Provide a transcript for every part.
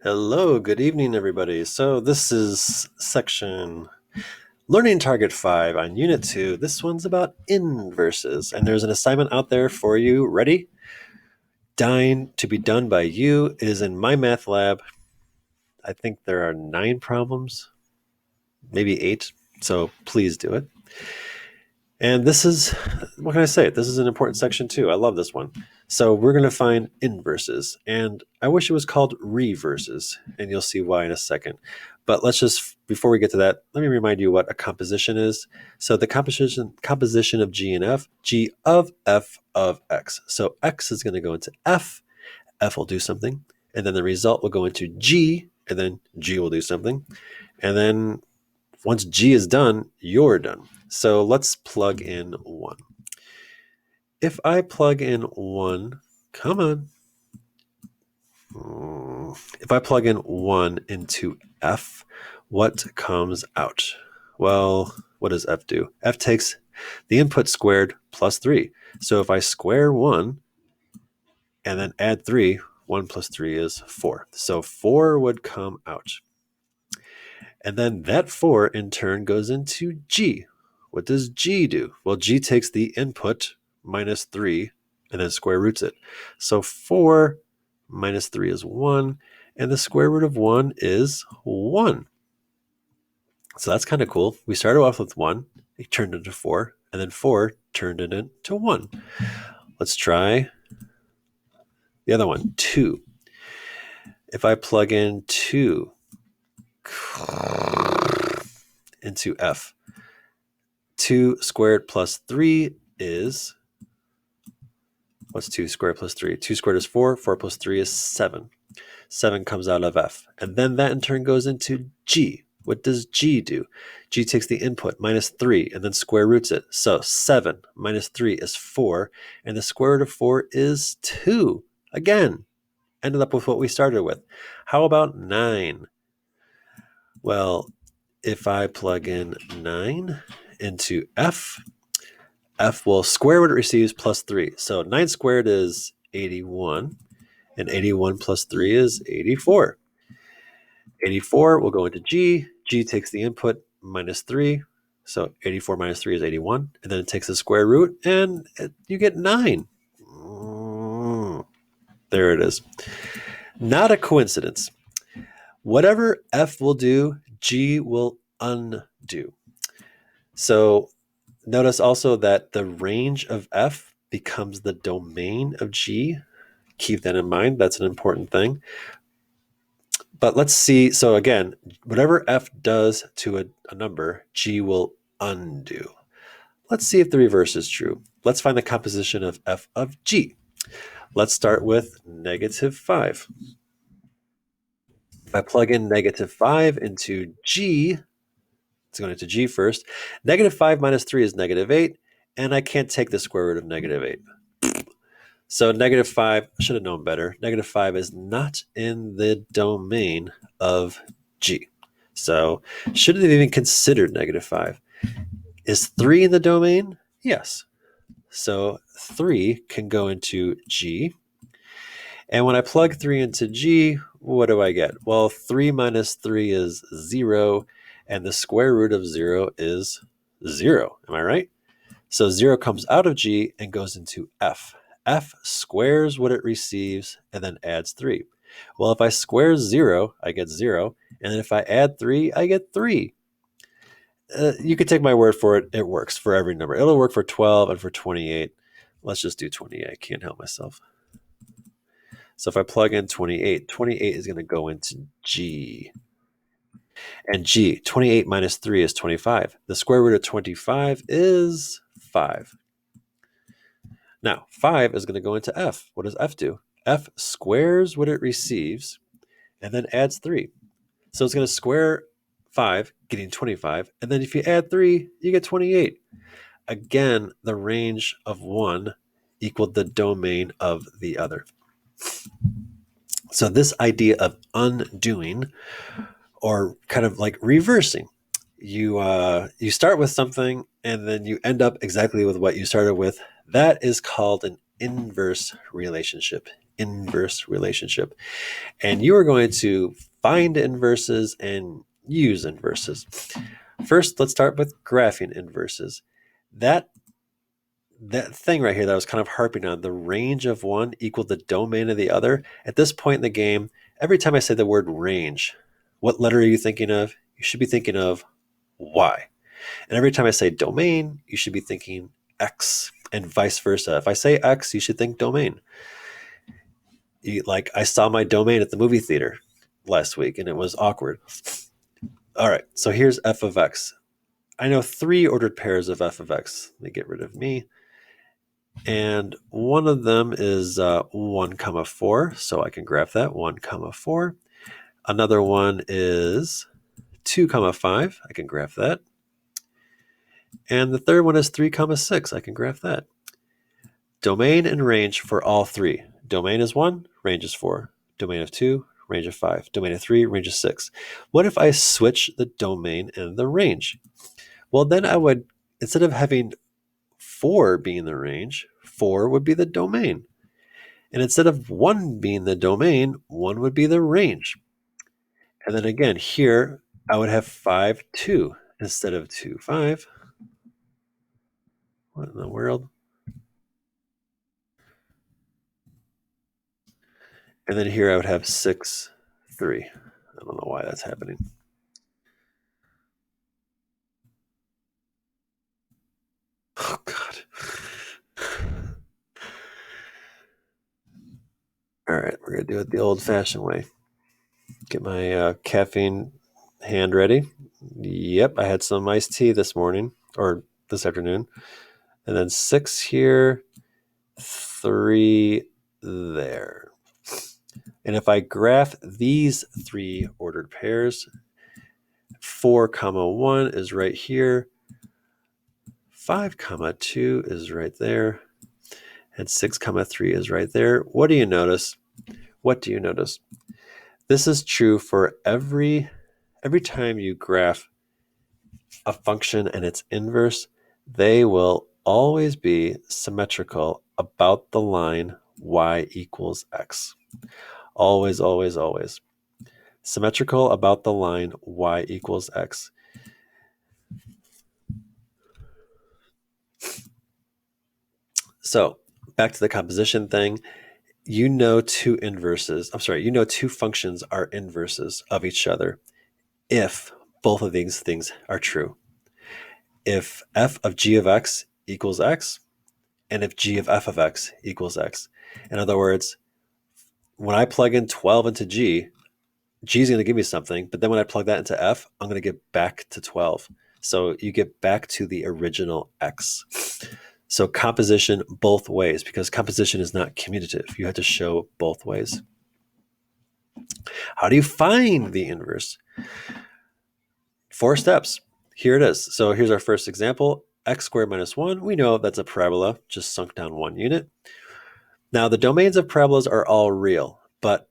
Hello, good evening, everybody. So this is section Learning Target 5 on Unit 2. This one's about inverses, and there's an assignment out there for you. Ready? Dying to be done by you. It is in my math lab. I think there are 9 problems, maybe 8, so please do it. And this is, what can I say? This is an important section too. I love this one. So we're going to find inverses, and I wish it was called reverses, and you'll see why in a second. But let's just, before we get to that, let me remind you what a composition is. So the composition of G and F, G of F of X. So X is going to go into F will do something, and then the result will go into G, and then G will do something. And then once G is done, you're done. So let's plug in 1. If I plug in 1, come on. If I plug in 1 into F, what comes out? Well, what does F do? F takes the input squared plus 3. So if I square 1 and then add 3, 1 plus 3 is 4. So 4 would come out. And then that 4 in turn goes into G. What does G do? Well, G takes the input minus 3 and then square roots it. So 4 minus 3 is 1, and the square root of 1 is 1. So that's kind of cool. We started off with 1, it turned into 4, and then 4 turned it into 1. Let's try the other one, 2. If I plug in 2 into F, 2 squared plus 3 is, what's 2 squared plus 3? 2 squared is 4, 4 plus 3 is 7. 7 comes out of F. And then that in turn goes into G. What does G do? G takes the input, minus 3, and then square roots it. So 7 minus 3 is 4, and the square root of 4 is 2. Again, ended up with what we started with. How about 9? Well, if I plug in 9 into F, F will square what it receives plus 3. So 9 squared is 81, and 81 plus 3 is 84. 84 will go into G. G takes the input minus 3. So 84 minus 3 is 81. And then it takes the square root, and you get 9. There it is. Not a coincidence. Whatever F will do, G will undo. So notice also that the range of F becomes the domain of G. Keep that in mind. That's an important thing. But let's see. So again, whatever F does to a number, G will undo. Let's see if the reverse is true. Let's find the composition of F of G. Let's start with negative 5. If I plug in negative 5 into G, it's going into G first. Negative 5 minus 3 is negative 8, and I can't take the square root of negative 8. So negative 5, I should have known better. Negative 5 is not in the domain of G. So shouldn't have even considered negative 5. Is 3 in the domain? Yes. So 3 can go into G. And when I plug 3 into G, what do I get? Well, 3 minus 3 is 0, and the square root of 0 is 0. Am I right? So 0 comes out of G and goes into F. F squares what it receives and then adds 3. Well, if I square 0, I get 0. And then if I add 3, I get 3. You can take my word for it. It works for every number. It'll work for 12 and for 28. Let's just do 28. I can't help myself. So if I plug in 28, 28 is going to go into G. And G, 28 minus 3 is 25. The square root of 25 is 5. Now, 5 is going to go into F. What does F do? F squares what it receives and then adds 3. So it's going to square 5, getting 25. And then if you add 3, you get 28. Again, the range of one equaled the domain of the other. So this idea of undoing, or kind of like reversing, you start with something and then you end up exactly with what you started with. That is called an inverse relationship. inverse relationship. And you are going to find inverses and use inverses. First, let's start with graphing inverses. That thing right here that I was kind of harping on, the range of one equal the domain of the other. At this point in the game, every time I say the word range, what letter are you thinking of? You should be thinking of Y. And every time I say domain, you should be thinking X, and vice versa. If I say X, you should think domain. Like I saw my domain at the movie theater last week, and it was awkward. All right, so here's f of x. I know 3 ordered pairs of f of x. Let me get rid of me. And one of them is 1 comma 4, so I can graph that 1 comma 4. Another one is 2 comma 5. I can graph that. And the third one is 3 comma 6. I can graph that. Domain and range for all 3. Domain is 1, range is 4. Domain of 2, range of 5. Domain of 3, range of 6. What if I switch the domain and the range? Well, then I would, instead of having 4 being the range, 4 would be the domain. And instead of 1 being the domain, 1 would be the range. And then again, here, I would have 5, 2 instead of 2, 5. What in the world? And then here I would have 6, 3. I don't know why that's happening. Oh, God. All right, we're going to do it the old-fashioned way. Get my caffeine hand ready. Yep, I had some iced tea this morning, or this afternoon. And then 6 here, 3 there. And if I graph these 3 ordered pairs, 4 comma 1 is right here, 5 comma 2 is right there, and 6 comma 3 is right there. What do you notice? What do you notice? This is true for every time you graph a function and its inverse, they will always be symmetrical about the line y equals x. Always, always, always. Symmetrical about the line y equals x. So back to the composition thing. You know two functions are inverses of each other if both of these things are true. If f of g of x equals x, and if g of f of x equals x. In other words, when I plug in 12 into g is going to give me something, but then when I plug that into f, I'm going to get back to 12. So you get back to the original x. So composition both ways, because composition is not commutative. You have to show both ways. How do you find the inverse? 4 steps. Here it is. So here's our first example. X squared minus 1. We know that's a parabola, just sunk down 1 unit. Now the domains of parabolas are all real, but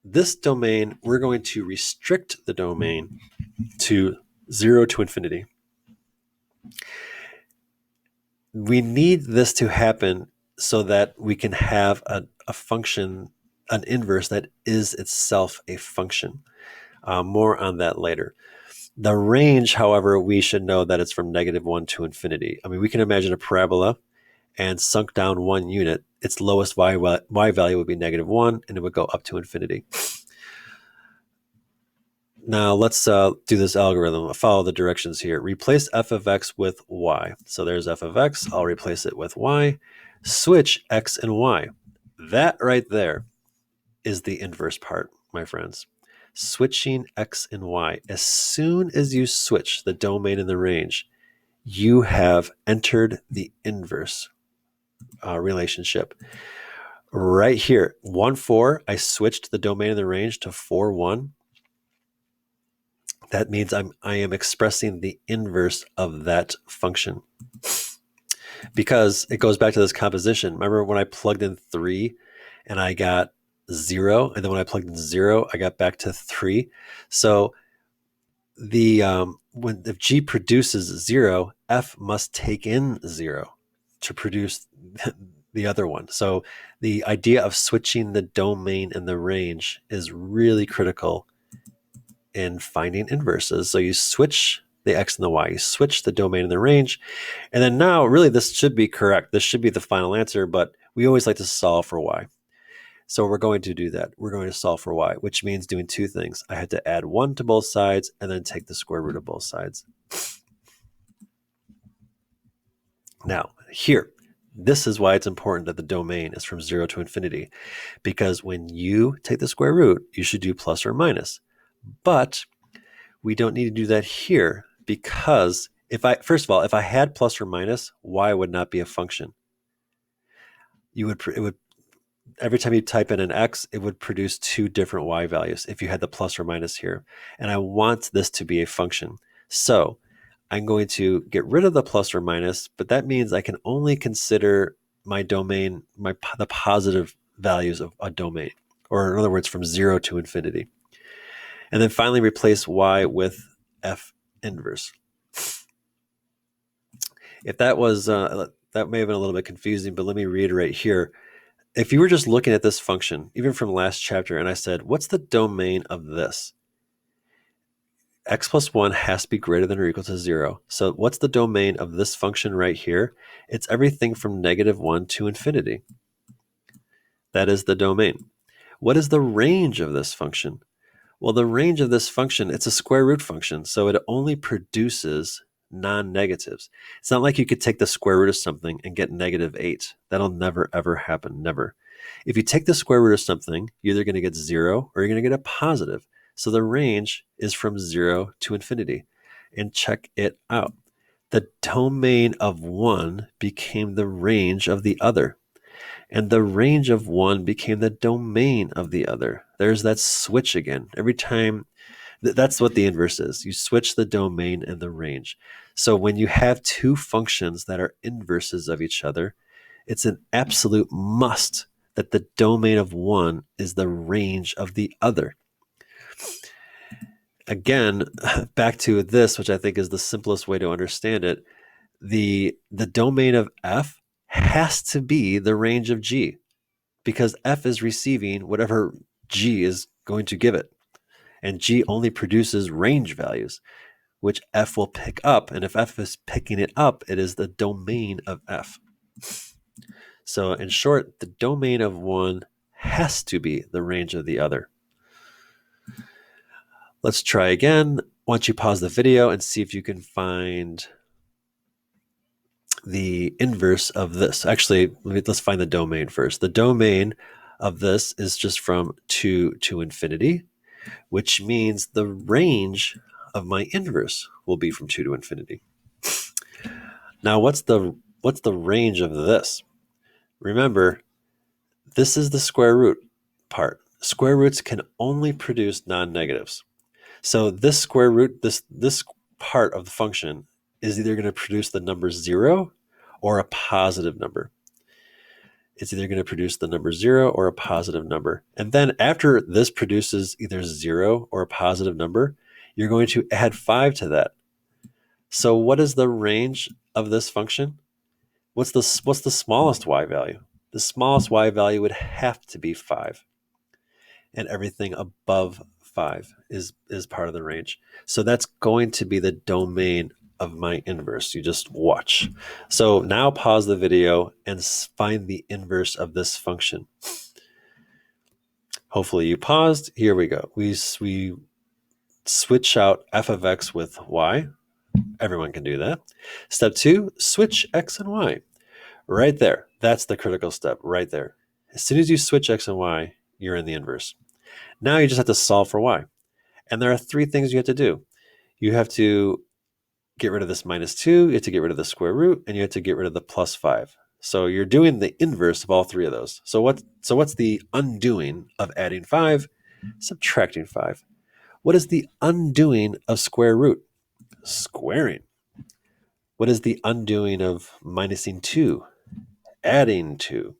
this domain, we're going to restrict the domain to 0 to infinity. We need this to happen so that we can have a function, an inverse that is itself a function. More on that later. The range, however, we should know that it's from -1 to infinity. I mean, we can imagine a parabola and sunk down 1 unit. Its lowest y value would be -1, and it would go up to infinity. Now let's do this algorithm. I'll follow the directions here. Replace f of x with y. So there's f of x. I'll replace it with y. Switch x and y. That right there is the inverse part, my friends. Switching x and y. As soon as you switch the domain and the range, you have entered the inverse relationship. Right here, 1, 4, I switched the domain and the range to 4, 1. That means I am expressing the inverse of that function. Because it goes back to this composition. Remember when I plugged in 3 and I got 0, and then when I plugged in 0, I got back to 3. So if G produces 0, F must take in 0 to produce the other one. So The idea of switching the domain and the range is really critical in finding inverses. So you switch the x and the y, you switch the domain and the range, and then now really this should be correct. This should be the final answer, but we always like to solve for y. So we're going to do that. We're going to solve for y, which means doing two things. I had to add 1 to both sides and then take the square root of both sides. Now, here, this is why it's important that the domain is from 0 to infinity, because when you take the square root, you should do plus or minus. But we don't need to do that here because first of all, if I had plus or minus, y would not be a function. It would every time you type in an x, it would produce two different y values if you had the plus or minus here. And I want this to be a function. So I'm going to get rid of the plus or minus, but that means I can only consider my domain, the positive values of a domain, or in other words, from 0 to infinity. And then finally replace y with f inverse. If that was, that may have been a little bit confusing, but let me reiterate here. If you were just looking at this function, even from last chapter, and I said, what's the domain of this? X plus 1 has to be greater than or equal to 0. So what's the domain of this function right here? It's everything from -1 to infinity. That is the domain. What is the range of this function? Well, the range of this function, it's a square root function, so it only produces non-negatives. It's not like you could take the square root of something and get -8. That'll never, ever happen, never. If you take the square root of something, you're either going to get 0 or you're going to get a positive. So the range is from 0 to infinity. And check it out. The domain of one became the range of the other. And the range of one became the domain of the other. There's that switch again. Every time, that's what the inverse is. You switch the domain and the range. So when you have two functions that are inverses of each other, it's an absolute must that the domain of one is the range of the other. Again, back to this, which I think is the simplest way to understand it, the domain of f has to be the range of g, because f is receiving whatever g is going to give it. And g only produces range values, which f will pick up. And if f is picking it up, it is the domain of f. So in short, the domain of one has to be the range of the other. Let's try again. Why don't you pause the video and see if you can find the inverse of this. Actually, let's find the domain first. The domain of this is just from 2 to infinity, which means the range of my inverse will be from 2 to infinity. Now, what's the range of this? Remember, this is the square root part. Square roots can only produce non-negatives. So this square root, this part of the function is either going to produce the number 0 or a positive number. It's either going to produce the number 0 or a positive number. And then after this produces either 0 or a positive number, you're going to add 5 to that. So what is the range of this function? What's the smallest y value? The smallest y value would have to be 5. And everything above 5 is part of the range. So that's going to be the domain of my inverse. You just watch. So now pause the video and find the inverse of this function. Hopefully you paused. Here we go. We switch out f of x with y. Everyone can do that. Step 2, switch x and y. Right there. That's the critical step right there. As soon as you switch x and y, you're in the inverse. Now you just have to solve for y. And there are 3 things you have to do. You have to get rid of this -2, you have to get rid of the square root, and you have to get rid of the plus 5. So you're doing the inverse of all 3 of those. So what's the undoing of adding 5? Subtracting 5. What is the undoing of square root? Squaring. What is the undoing of minusing 2? Adding 2.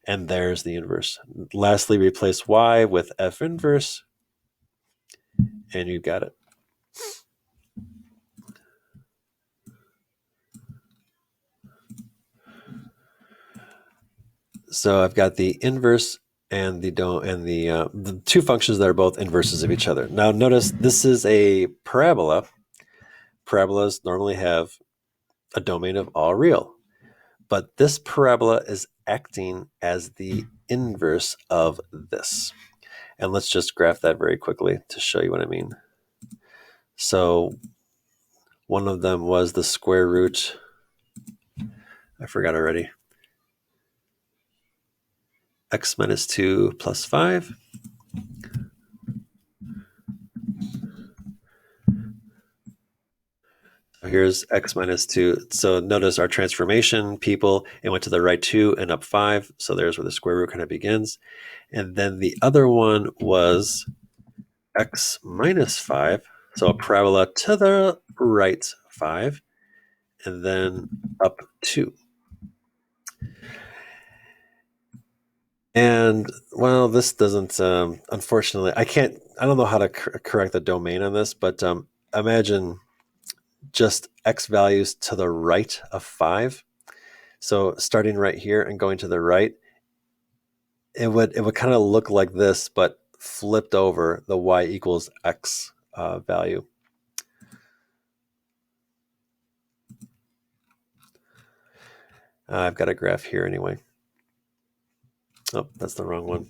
And there's the inverse. Lastly, replace y with f inverse, and you got it. So I've got the inverse and the two functions that are both inverses of each other. Now notice this is a parabola. Parabolas normally have a domain of all real, but this parabola is acting as the inverse of this. And let's just graph that very quickly to show you what I mean. So one of them was the square root. I forgot already. X minus 2 plus 5. Here's x minus 2. So notice our transformation, people, it went to the right 2 and up 5. So there's where the square root kind of begins. And then the other one was x minus 5. So a parabola to the right 5. And then up 2. And well, this doesn't, unfortunately, I don't know how to correct the domain on this, but imagine just x values to the right of 5. So starting right here and going to the right, it would kind of look like this, but flipped over the y equals x value. I've got a graph here anyway. Oh, that's the wrong one.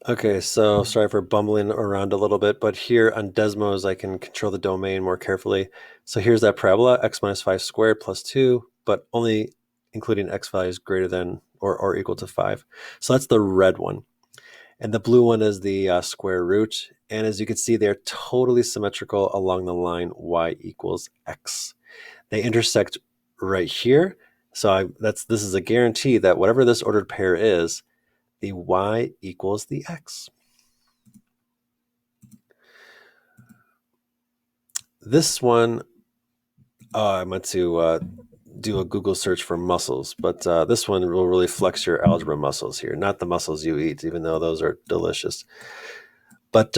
Okay, so sorry for bumbling around a little bit, but here on Desmos, I can control the domain more carefully. So here's that parabola, x minus 5 squared plus 2, but only including x values greater than or equal to 5. So that's the red one. And the blue one is the square root. And as you can see, they're totally symmetrical along the line y equals x. They intersect right here. So this is a guarantee that whatever this ordered pair is, the y equals the x. This one, I meant to do a Google search for muscles, but this one will really flex your algebra muscles here, not the muscles you eat, even though those are delicious. But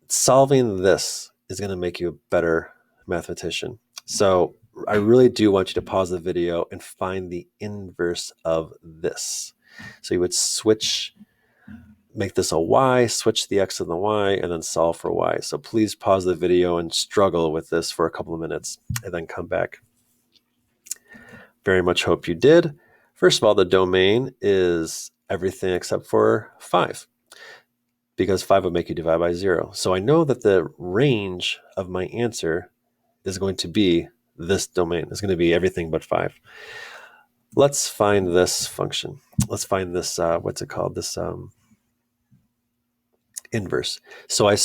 solving this is going to make you a better mathematician. So I really do want you to pause the video and find the inverse of this. So you would make this a y, switch the x and the y, and then solve for y. So please pause the video and struggle with this for a couple of minutes and then come back. Very much hope you did. First of all, the domain is everything except for 5, because 5 would make you divide by 0. So I know that the range of my answer is going to be this domain. It's going to be everything but 5. Let's find this function. Let's find this, what's it called? This inverse. So I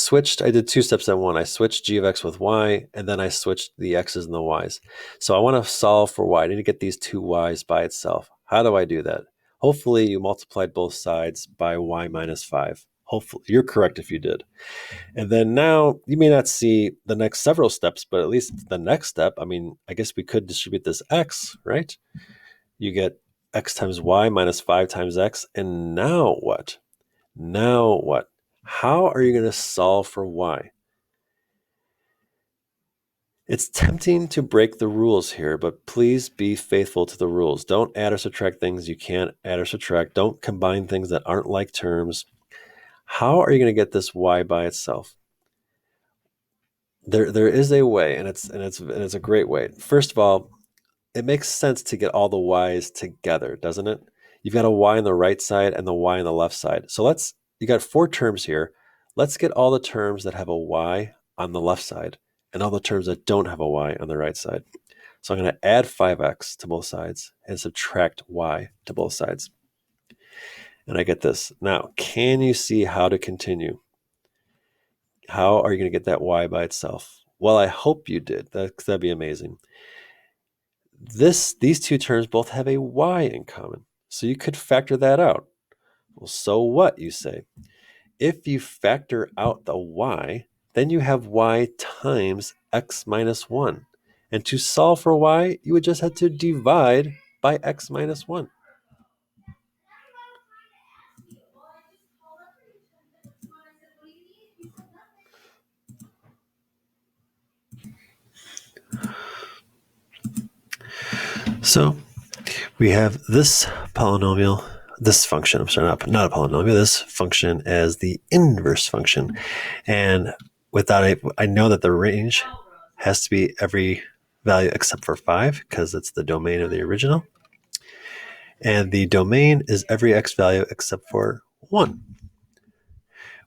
did 2 steps at one. I switched g of x with y, and then I switched the x's and the y's. So I want to solve for y. I need to get these two y's by itself. How do I do that? Hopefully you multiplied both sides by y minus 5. Hopefully, you're correct if you did. And then now you may not see the next several steps, but at least the next step, I guess we could distribute this x, right? You get x times y minus 5 times x. And now what? Now what? How are you going to solve for y? It's tempting to break the rules here, but please be faithful to the rules. Don't add or subtract things you can't add or subtract. Don't combine things that aren't like terms. How are you going to get this y by itself? There is a way, and it's a great way. First of all, it makes sense to get all the y's together, doesn't it? You've got a y on the right side and the y on the left side. So you got 4 terms here. Let's get all the terms that have a y on the left side and all the terms that don't have a y on the right side. So I'm going to add 5x to both sides and subtract y to both sides. And I get this. Now, can you see how to continue? How are you going to get that y by itself? Well, I hope you did. That'd be amazing. These two terms both have a y in common. So you could factor that out. Well, so what, you say? If you factor out the y, then you have y times x minus 1. And to solve for y, you would just have to divide by x minus 1. So we have this polynomial, this function, I'm sorry, not a polynomial, this function as the inverse function. And with that, I know that the range has to be every value except for 5 because it's the domain of the original. And the domain is every x value except for 1,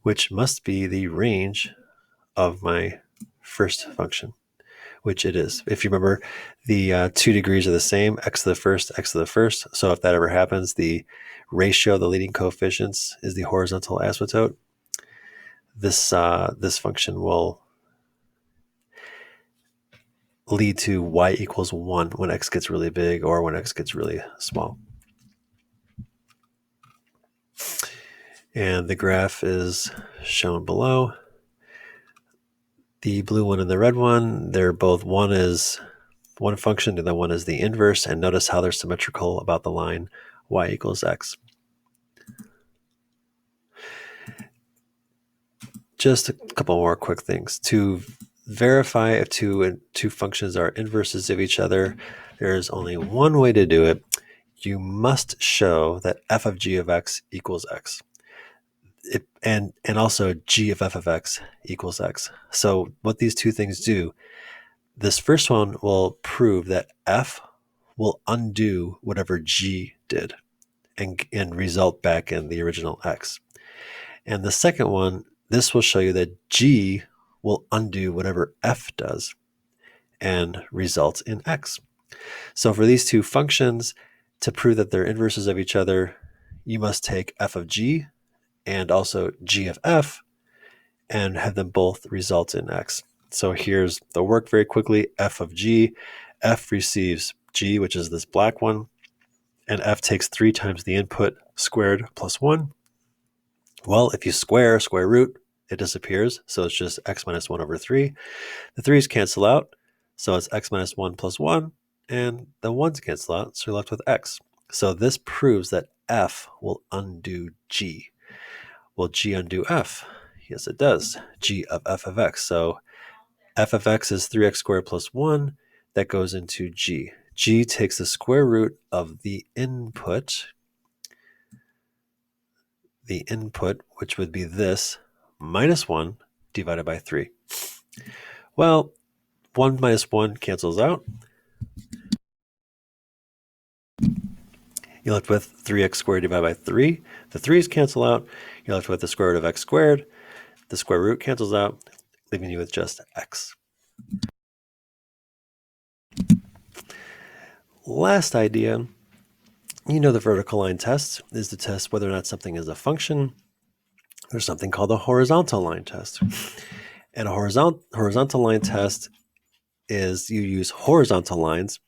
which must be the range of my first function, which it is. If you remember, the 2 degrees are the same, x to the first, x to the first. So if that ever happens, the ratio of the leading coefficients is the horizontal asymptote. This function will lead to y equals 1 when x gets really big or when x gets really small. And the graph is shown below. The blue one and the red one, they're both, one is one function and the one is the inverse. And notice how they're symmetrical about the line y equals x. Just a couple more quick things. To verify if two functions are inverses of each other, there's only one way to do it. You must show that f of g of x equals x. And also g of f of x equals x. So what these two things do, this first one will prove that f will undo whatever g did and result back in the original x. And the second one, this will show you that g will undo whatever f does and result in x. So for these two functions, to prove that they're inverses of each other, you must take f of g and also g of f and have them both result in x. So here's the work very quickly. F of g, f receives g, which is this black one, and f takes 3 times the input squared plus 1. Well, if you square root, it disappears. So it's just x minus 1 over 3. The 3's cancel out. So it's x minus 1 plus 1. And the 1's cancel out. So you're left with x. So this proves that f will undo g. Will g undo f? Yes, it does. G of f of x. So f of x is 3x squared plus 1. That goes into g. G takes the square root of the input, which would be this, minus 1 divided by 3. Well, 1 minus 1 cancels out. You're left with 3x squared divided by 3. The 3's cancel out. You're left with the square root of x squared. The square root cancels out, leaving you with just x. Last idea, the vertical line test is to test whether or not something is a function. There's something called a horizontal line test. And a horizontal line test is you use horizontal lines,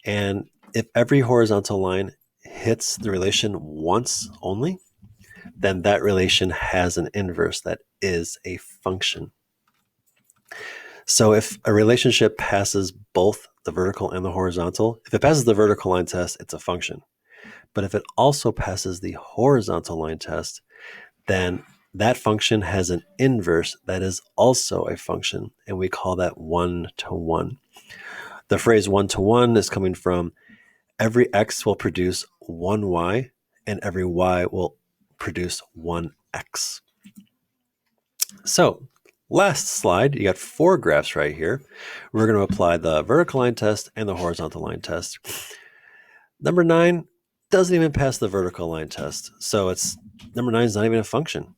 and if every horizontal line hits the relation once only, then that relation has an inverse that is a function. So if a relationship passes both the vertical and the horizontal, if it passes the vertical line test, it's a function. But if it also passes the horizontal line test, then that function has an inverse that is also a function, and we call that one-to-one. The phrase one-to-one is coming from every x will produce one y, and every y will produce one x. So last slide, you got 4 graphs right here. We're going to apply the vertical line test and the horizontal line test. Number 9 doesn't even pass the vertical line test. So number 9 is not even a function.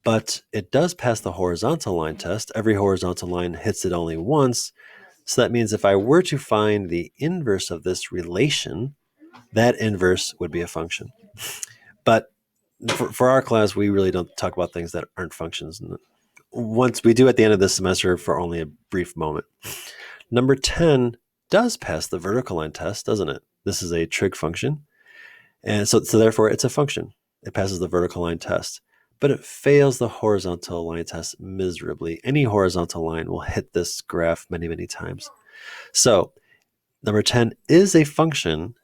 But it does pass the horizontal line test. Every horizontal line hits it only once. So that means if I were to find the inverse of this relation, that inverse would be a function. But for our class, we really don't talk about things that aren't functions. Once we do at the end of this semester for only a brief moment. Number 10 does pass the vertical line test, doesn't it? This is a trig function. And so therefore, it's a function. It passes the vertical line test. But it fails the horizontal line test miserably. Any horizontal line will hit this graph many, many times. So number 10 is a function,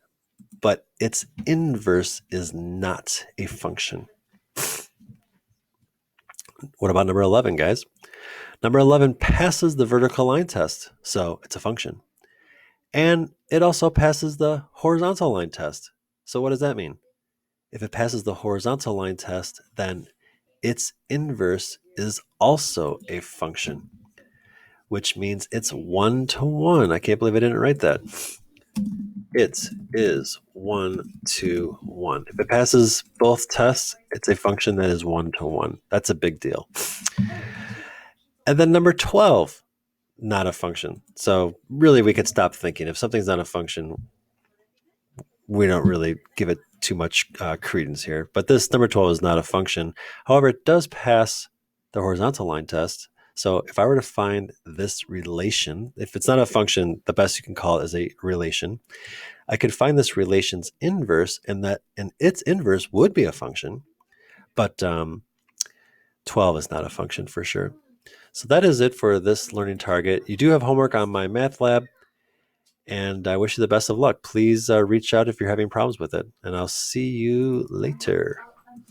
but its inverse is not a function. What about number 11, guys? Number 11 passes the vertical line test, so it's a function. And it also passes the horizontal line test. So what does that mean? If it passes the horizontal line test, then its inverse is also a function, which means it's 1-to-1. I can't believe I didn't write that. It is 1-to-1. If it passes both tests, it's a function that is 1-to-1. That's a big deal. And then number 12, not a function. So really we could stop thinking. If something's not a function, we don't really give it too much credence here. But this number 12 is not a function. However, it does pass the horizontal line test. So if I were to find this relation, if it's not a function, the best you can call it is a relation. I could find this relation's inverse, and its inverse would be a function. But 12 is not a function for sure. So that is it for this learning target. You do have homework on my math lab, and I wish you the best of luck. Please reach out if you're having problems with it, and I'll see you later.